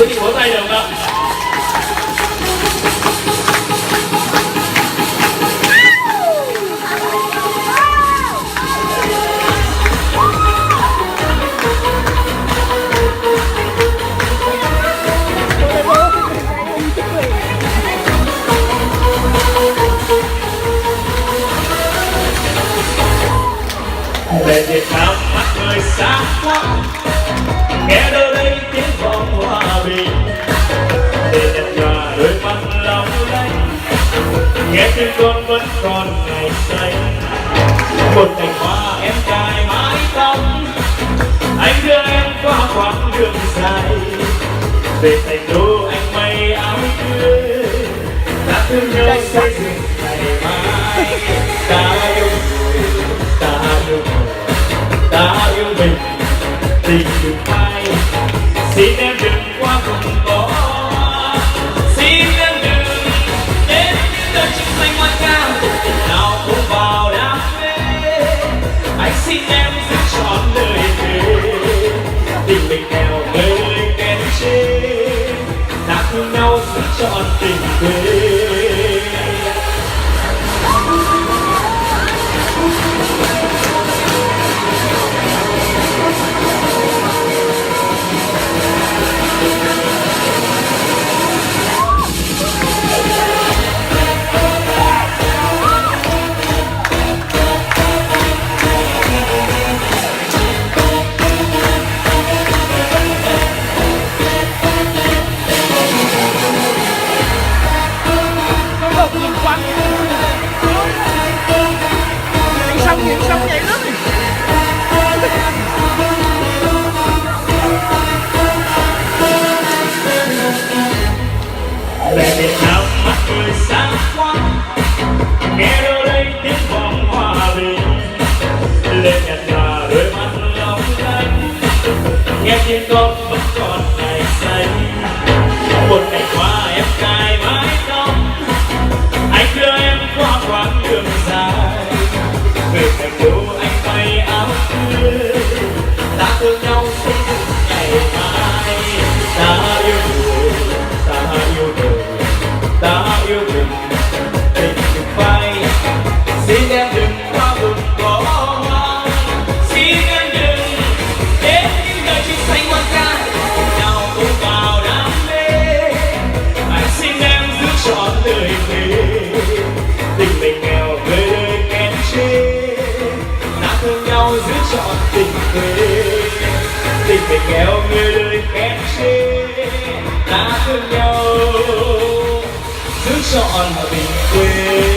Quý vị vỗ tay được không ạ? Về Việt Nam mắt người xa quá, nghe đâu đây tiếng vọng hòa bình. Để nhận ra đôi mắt long lanh, nghe tiếng con vẫn còn ngày xanh. Một cành hoa em cài mái tóc, anh đưa em qua quãng đường dài. Về thành đô anh may áo cưới, ta thương nhau xây dựng ngày mai. Ta yêu người, ta yêu người, ta yêu mình, tình đừng phai. Xin em đừng qua vùng có, xin em đừng đến những nơi trông xanh hoa cao. Tình nào cũng vào đam mê, anh xin em giữ trọn lời thề. Tình mình nghèo người kén chê, ta thương nhau giữ trọn tình quê. Về Việt Nam mắt người xa quá, nghe đâu đây tiếng vọng hòa bình. Lên nhặt nhòa đôi mắt long lanh, nghe tiếng con vẫn còn ngày xanh. Một cành hoa em cài mái tóc, anh đưa em qua quãng đường dài. Về thành đô anh may áo cưới, ta thương nhau xây dựng ngày mai. Ta yêu người, ta yêu đời, ta yêu mình, tình đừng phai. Xin em đừng qua vùng có hoa, xin em đừng đến những nơi trông xanh hoa cát. Cùng nhau cũng vào đam mê, anh xin em giữ trọn lời thề. Tình mình nghèo người đời kén chê, ta thương nhau giữ trọn tình quê. Tình mình nghèo người đời kén chê, ta thương nhau giữ trọn tình quê.